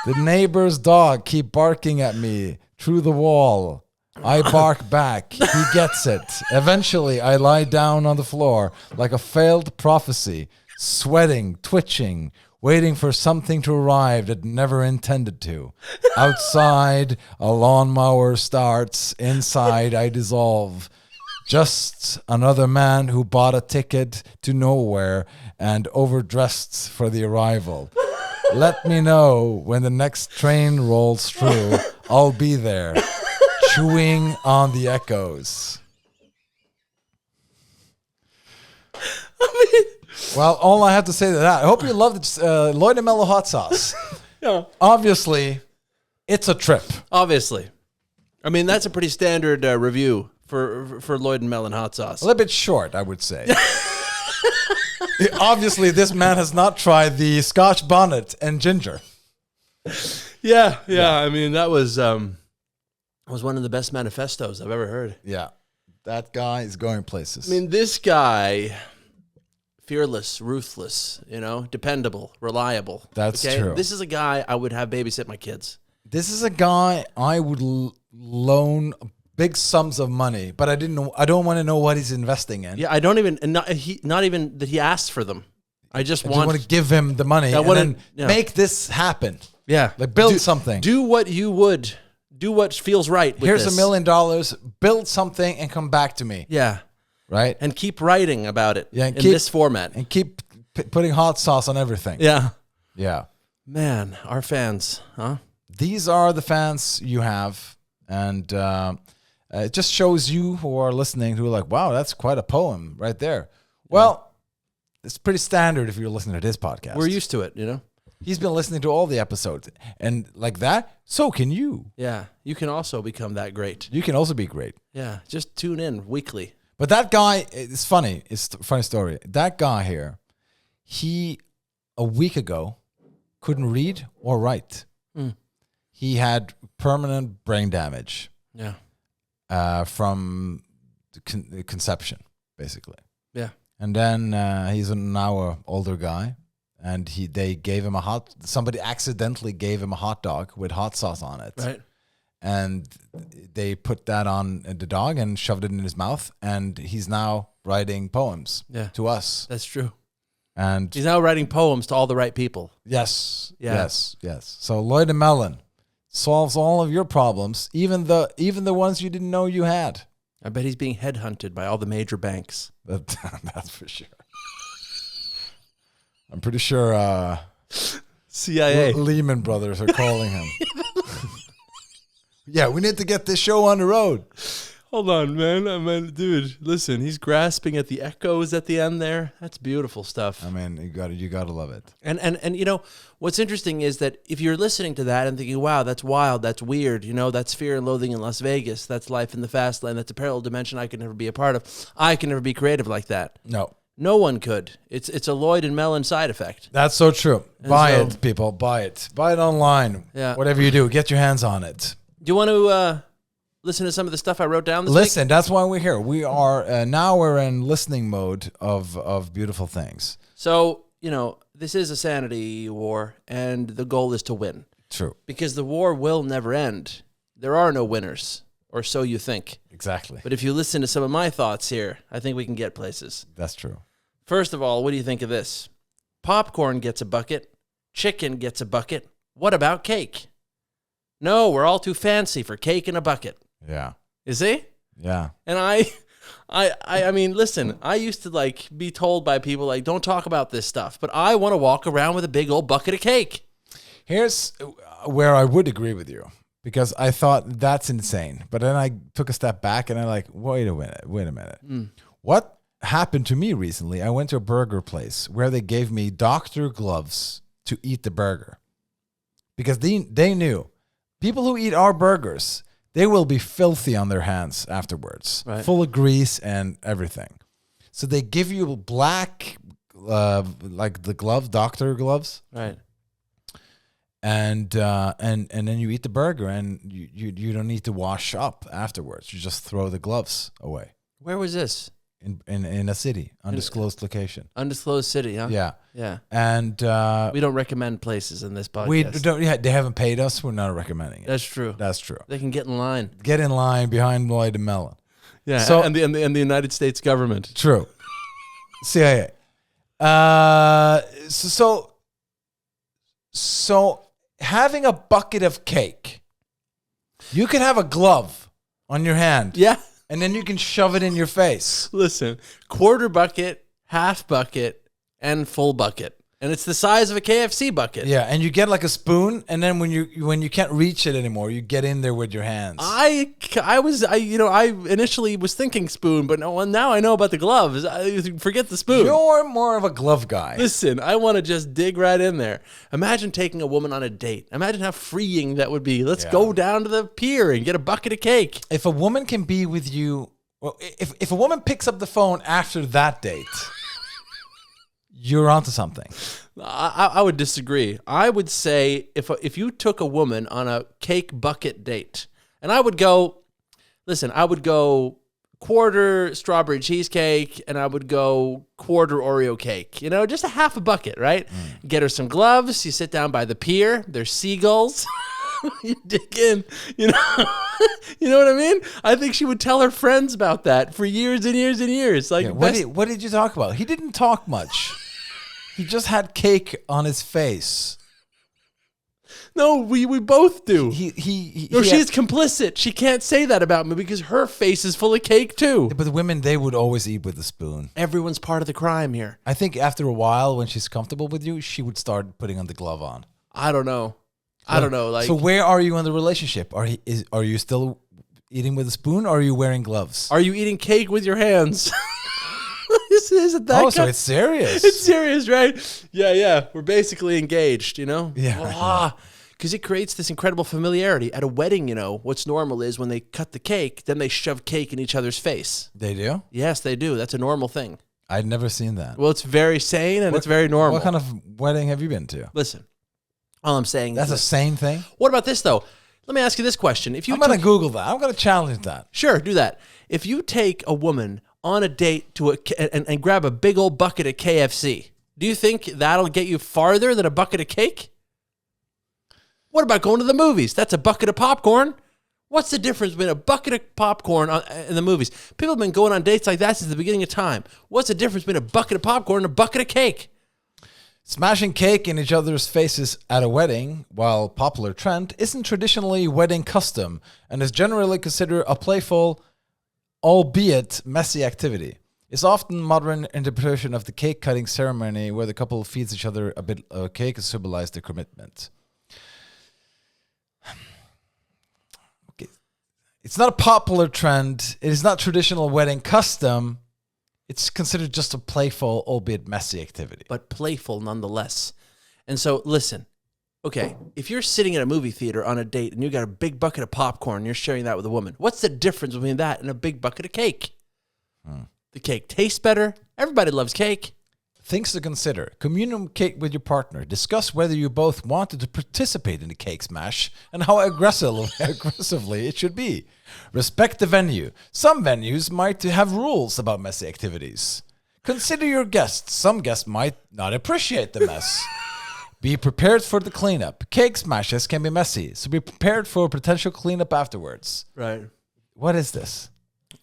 The neighbor's dog keep barking at me through the wall. I bark back. He gets it. Eventually, I lie down on the floor like a failed prophecy, sweating, twitching, waiting for something to arrive that never intended to. Outside, a lawnmower starts. Inside, I dissolve. Just another man who bought a ticket to nowhere and overdressed for the arrival. Let me know when the next train rolls through. I'll be there, chewing on the echoes. Well, all I have to say to that, I hope you love the Lloyd and Mellow hot sauce. Yeah. Obviously, it's a trip. Obviously. I mean, that's a pretty standard review for Lloyd and Melon hot sauce. A little bit short, I would say. Obviously, this man has not tried the Scotch bonnet and ginger. Yeah. I mean, that was one of the best manifestos I've ever heard. Yeah. That guy is going places. I mean, this guy, fearless, ruthless, dependable, reliable. That's true. This is a guy I would have babysit my kids. This is a guy I would loan big sums of money, but I don't want to know what he's investing in. Yeah, I don't even, and not even that he asked for them. I just want to give him the money and make this happen. Yeah. Like build something. Do what you would. Do what feels right with Here's this. $1 million, build something and come back to me. Yeah. Right? And keep writing about it in this format. And keep putting hot sauce on everything. Yeah. Yeah. Man, our fans, huh? These are the fans you have. And it just shows you who are listening who are like, wow, that's quite a poem right there. Well, it's pretty standard if you're listening to this podcast. We're used to it, He's been listening to all the episodes. And like that, so can you. Yeah. You can also become that great. You can also be great. Yeah. Just tune in weekly. But that guy, it's funny. It's a funny story. That guy here, he, a week ago, couldn't read or write. He had permanent brain damage. Yeah. From conception, basically. Yeah. And then he's now an older guy, and they gave him somebody accidentally gave him a hot dog with hot sauce on it. Right. And they put that on the dog and shoved it in his mouth, and he's now writing poems to us. That's true. And he's now writing poems to all the right people. Yes. Yeah. Yes. So Lloyd and Mellon solves all of your problems, even the ones you didn't know you had. I bet he's being headhunted by all the major banks. That's for sure. I'm pretty sure CIA. Lehman Brothers are calling him. Yeah, we need to get this show on the road. Hold on, man. I mean, dude, listen, he's grasping at the echoes at the end there. That's beautiful stuff. I mean, you gotta love it. And you know, what's interesting is that if you're listening to that and thinking, wow, that's wild, that's weird, you know, that's Fear and Loathing in Las Vegas, that's life in the fast lane, that's a parallel dimension I could never be a part of. I can never be creative like that. No one could. It's a Lloyd and Mellon side effect. That's so true. And Buy so- it, people. Buy it. Buy it online. Yeah. Whatever you do, get your hands on it. Do you want to listen to some of the stuff I wrote down this week? Listen, that's why we're here. We are now we're in listening mode of beautiful things. So, you know, this is a sanity war, and the goal is to win. True. Because the war will never end. There are no winners, or so you think. Exactly. But if you listen to some of my thoughts here, I think we can get places. That's true. First of all, what do you think of this? Popcorn gets a bucket. Chicken gets a bucket. What about cake? No, we're all too fancy for cake in a bucket. Yeah. You see? Yeah. And I mean, listen, I used to like be told by people like, don't talk about this stuff, but I want to walk around with a big old bucket of cake. Here's where I would agree with you, because I thought that's insane. But then I took a step back and I like, wait a minute. What happened to me recently? I went to a burger place where they gave me doctor gloves to eat the burger, because they knew people who eat our burgers, they will be filthy on their hands afterwards, Right. full of grease and everything. So they give you black, like the gloves, doctor gloves, Right. and then you eat the burger, and you don't need to wash up afterwards. You just throw the gloves away Where was this? in a city, undisclosed location. Undisclosed city, huh? Yeah, Yeah. and We don't recommend places in this podcast. we don't. Yeah, they haven't paid us. We're not recommending it. That's true. That's true. They can get in line. Get in line behind Lloyd and Mellon. Yeah. So- and the United States government. True. CIA. So having a bucket of cake, you can have a glove on your hand, Yeah. and then you can shove it in your face. Listen, quarter bucket, half bucket, and full bucket. And it's the size of a KFC bucket. Yeah, and you get like a spoon, and then when you can't reach it anymore, you get in there with your hands. I initially was thinking spoon, but now I know about the gloves. Forget the spoon. You're more of a glove guy. Listen, I want to just dig right in there. Imagine taking a woman on a date. Imagine how freeing that would be. Let's go down to the pier and get a bucket of cake. If a woman can be with you, well, if a woman picks up the phone after that date, you're onto something. I would disagree. I would say if you took a woman on a cake bucket date, and I would go quarter strawberry cheesecake, and I would go quarter Oreo cake. You know, just a half a bucket, right? Get her some gloves. You sit down by the pier. There's seagulls. You dig in. You know, you know what I mean? I think she would tell her friends about that for years and years and years. Like, Yeah, what did you talk about? He didn't talk much. He just had cake on his face. no, we both do. No, She's complicit. She can't say that about me because her face is full of cake too. But the women, they would always eat with a spoon. Everyone's part of the crime here. I think after a while, when she's comfortable with you, she would start putting on the glove on. I don't know. Like, so where are you in the relationship? Are you still eating with a spoon, or are you wearing gloves? are you eating cake with your hands? Is it that? So it's serious. It's serious, right? Yeah. We're basically engaged. You know. Yeah. Because it creates this incredible familiarity. At a wedding, you know, what's normal is when they cut the cake, then they shove cake in each other's face. They do? Yes, they do. That's a normal thing. I'd never seen that. Well, it's very sane and it's very normal. What kind of wedding have you been to? Listen, all I'm saying That's is a sane thing? What about this, though? Let me ask you this question. If you I'm going to Google that. I'm going to challenge that. Sure, do that. If you take a woman on a date and grab a big old bucket of KFC, do you think that'll get you farther than a bucket of cake? What about going to the movies? That's a bucket of popcorn. What's the difference between a bucket of popcorn in the movies? People have been going on dates like that since the beginning of time. What's the difference between a bucket of popcorn and a bucket of cake? Smashing cake in each other's faces at a wedding, while popular trend, isn't traditionally wedding custom and is generally considered a playful, albeit messy activity. It's often modern interpretation of the cake cutting ceremony where the couple feeds each other a bit of cake to symbolize their commitment. Okay. It's not a popular trend. It is not traditional wedding custom. It's considered just a playful, albeit messy activity. But playful nonetheless. And so, listen, okay, if you're sitting in a movie theater on a date and you got a big bucket of popcorn, you're sharing that with a woman. What's the difference between that and a big bucket of cake? The cake tastes better. Everybody loves cake. Things to consider. Communicate with your partner. Discuss whether you both wanted to participate in the cake smash and how aggressively it should be. Respect the venue. Some venues might have rules about messy activities. Consider your guests. Some guests might not appreciate the mess. Be prepared for the cleanup. Cake smashes can be messy, so be prepared for potential cleanup afterwards. Right. What is this?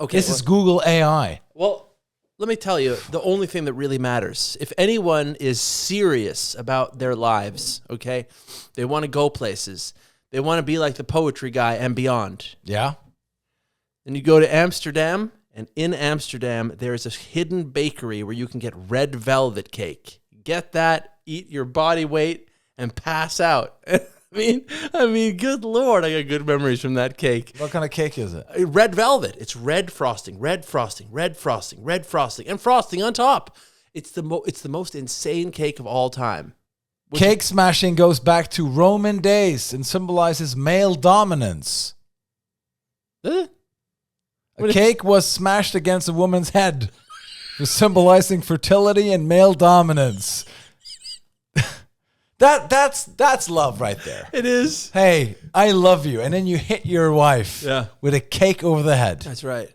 Okay. This is Google AI. Well, let me tell you, the only thing that really matters, if anyone is serious about their lives, okay, they want to go places, they want to be like the poetry guy and beyond. Yeah? Then you go to Amsterdam, and in Amsterdam, there is a hidden bakery where you can get red velvet cake. Get that, eat your body weight, and pass out. I mean, good Lord, I got good memories from that cake. What kind of cake is it? Red velvet. It's red frosting, red frosting, red frosting, red frosting, and frosting on top. It's the most insane cake of all time. Cake smashing goes back to Roman days and symbolizes male dominance. A cake was smashed against a woman's head, symbolizing fertility and male dominance. That's love right there. It is. Hey, I love you. And then you hit your wife with a cake over the head. That's right.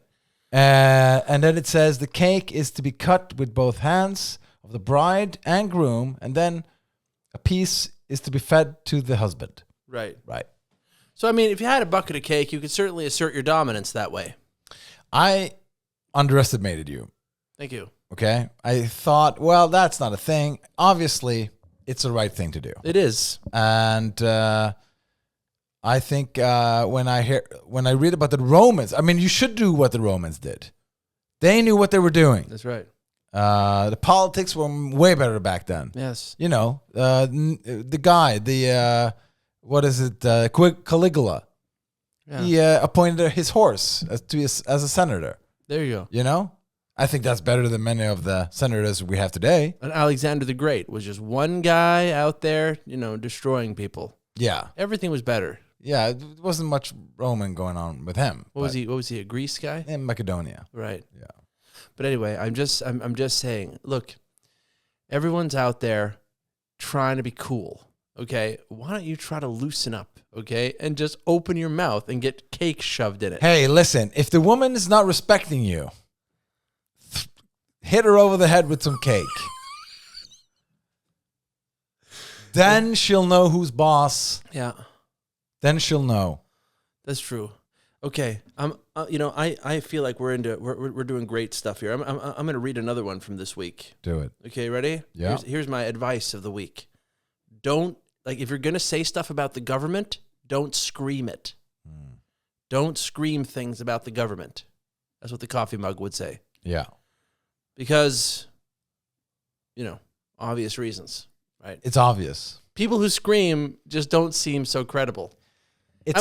And then it says the cake is to be cut with both hands of the bride and groom, and then a piece is to be fed to the husband. Right. Right. So, I mean, if you had a bucket of cake, you could certainly assert your dominance that way. I underestimated you. Thank you. Okay? I thought, well, that's not a thing. Obviously, it's the right thing to do. It is. And I think when I read about the Romans, I mean, you should do what the Romans did. They knew what they were doing. That's right. The politics were way better back then. Yes. You know, the guy, what is it, Caligula. Yeah. He appointed his horse as a senator. There you go. You know? I think that's better than many of the senators we have today. And Alexander the Great was just one guy out there, you know, destroying people. Yeah. Everything was better. Yeah, it wasn't much Roman going on with him. What was he, a Greece guy? In Macedonia. Right. Yeah. But anyway, I'm just saying, look, everyone's out there trying to be cool, okay? Why don't you try to loosen up, okay? And just open your mouth and get cake shoved in it. Hey, listen, if the woman is not respecting you, hit her over the head with some cake. Then she'll know who's boss. Yeah. Then she'll know. That's true. Okay. I feel like we're doing great stuff here. I'm going to read another one from this week. Do it. Okay, ready? Yeah. Here's my advice of the week. If you're going to say stuff about the government, don't scream it. Don't scream things about the government. That's what the coffee mug would say. Yeah. Because, obvious reasons, right? It's obvious. People who scream just don't seem so credible.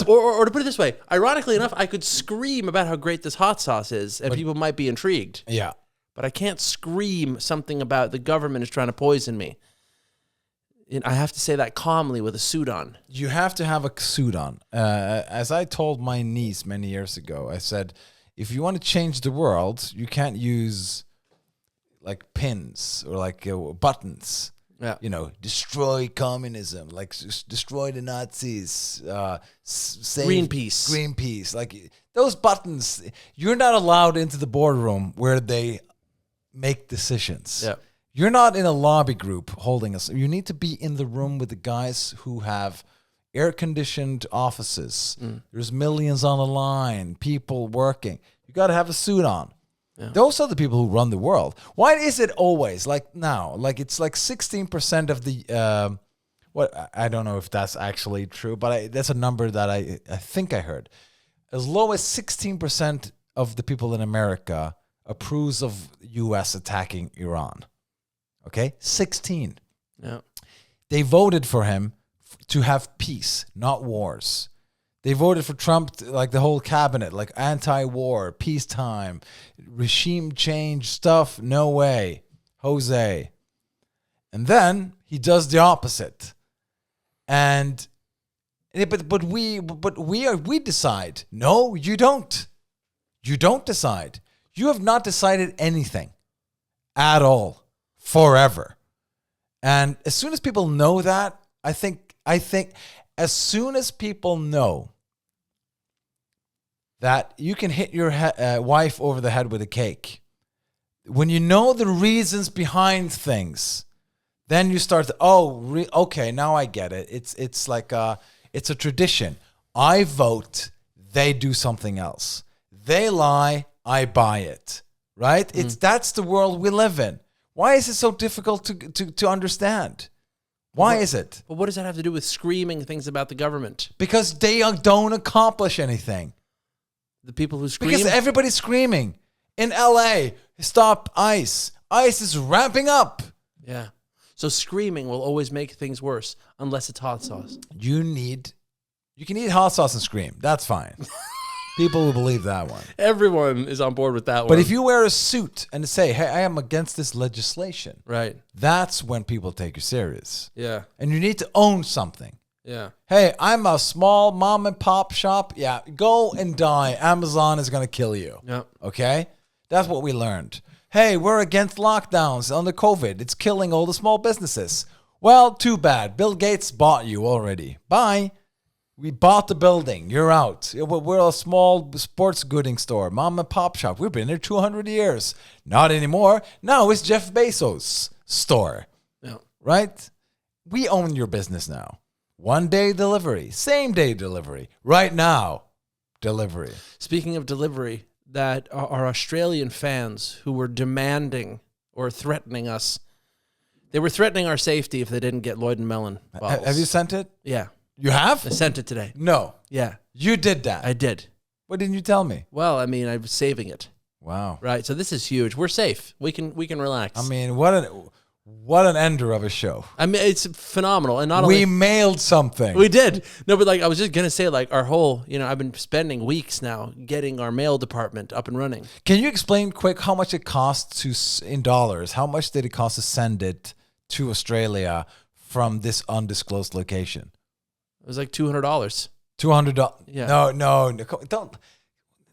Or to put it this way, ironically enough, I could scream about how great this hot sauce is, and people might be intrigued. Yeah. But I can't scream something about the government is trying to poison me. And I have to say that calmly with a suit on. You have to have a suit on. As I told my niece many years ago, I said, if you want to change the world, you can't use like pins or like buttons. Yeah. Destroy communism, like destroy the Nazis, save Greenpeace. Like those buttons, you're not allowed into the boardroom where they make decisions. Yeah. You're not in a lobby group holding us. You need to be in the room with the guys who have air-conditioned offices. There's millions on the line, people working. You got to have a suit on. Yeah. Those are the people who run the world. Why is it always like now? Like it's like 16% of the I don't know if that's actually true, but that's a number that I think I heard. As low as 16% of the people in America approves of U.S. attacking Iran. Okay, 16. Yeah, they voted for him to have peace, not wars. They voted for Trump, like the whole cabinet, like anti-war, peacetime, regime change stuff. No way, Jose. And then he does the opposite. But we decide. No, you don't. You don't decide. You have not decided anything at all forever. And as soon as people know that, I think as soon as people know that you can hit your wife over the head with a cake, when you know the reasons behind things, then you start to, okay, now I get it. It's like it's a tradition. I vote, they do something else. They lie, I buy it. Right? That's the world we live in. Why is it so difficult to understand? Why is it? But what does that have to do with screaming things about the government? Because they don't accomplish anything. The people who scream? Because everybody's screaming. In LA, stop ICE. ICE is ramping up. Yeah. So screaming will always make things worse unless it's hot sauce. You can eat hot sauce and scream. That's fine. People will believe that one. Everyone is on board with that one. But if you wear a suit and say, hey, I am against this legislation, right, that's when people take you serious. Yeah. And you need to own something. Yeah. Hey, I'm a small mom and pop shop. Yeah, go and die. Amazon is going to kill you. Yeah. Okay? That's what we learned. Hey, we're against lockdowns under COVID. It's killing all the small businesses. Well, too bad. Bill Gates bought you already. Bye. We bought the building. You're out. We're a small sports gooding store, mom and pop shop. We've been there 200 years. Not anymore. Now it's Jeff Bezos' store. Yeah. Right? We own your business now. 1 day delivery, same day delivery, right now delivery. Speaking of delivery, that our Australian fans who were demanding or threatening us, they were threatening our safety if they didn't get Lloyd and Mellon bottles. Have you sent it? Yeah. You have? I sent it today. No. Yeah. You did that? I did. What didn't you tell me? Well, I mean, I was saving it. Wow. Right. So this is huge. We're safe. We can relax. I mean, what an ender of a show. I mean, it's phenomenal. And not we only mailed something. We did. No, but like I was just gonna say, like our whole, I've been spending weeks now getting our mail department up and running. Can you explain quick how much it costs in dollars? How much did it cost to send it to Australia from this undisclosed location? It was like $200. $200. Yeah. No.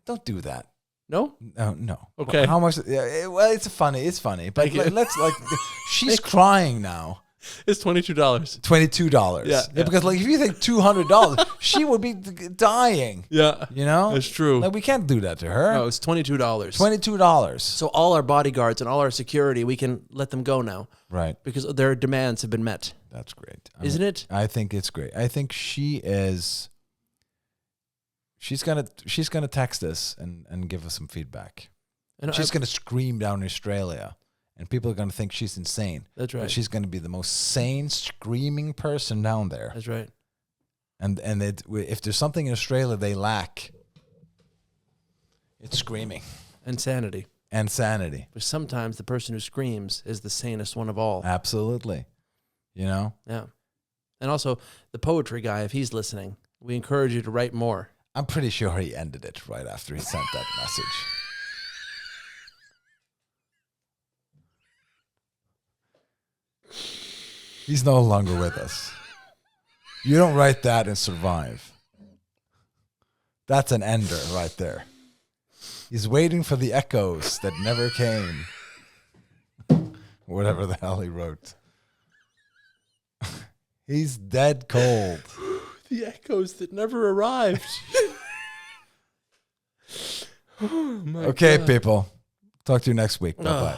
Don't do that. No? No. Okay. How much? Yeah, well, it's funny, but let's she's crying now. It's $22. $22. Yeah. Because if you think $200, she would be dying. Yeah. That's true. Like we can't do that to her. No, it's $22. $22. So all our bodyguards and all our security, we can let them go now. Right. Because their demands have been met. That's great. Isn't it? I think it's great. I think she is. She's gonna text us and give us some feedback. And she's gonna scream down in Australia, and people are gonna think she's insane. That's right. But she's gonna be the most sane, screaming person down there. That's right. And if there's something in Australia they lack, it's screaming and sanity. And sanity. But sometimes the person who screams is the sanest one of all. Absolutely. Yeah. And also the poetry guy, if he's listening, we encourage you to write more. I'm pretty sure he ended it right after he sent that message. He's no longer with us. You don't write that and survive. That's an ender right there. He's waiting for the echoes that never came. Whatever the hell he wrote. He's dead cold. The echoes that never arrived. Okay, God. People. Talk to you next week. Bye-bye.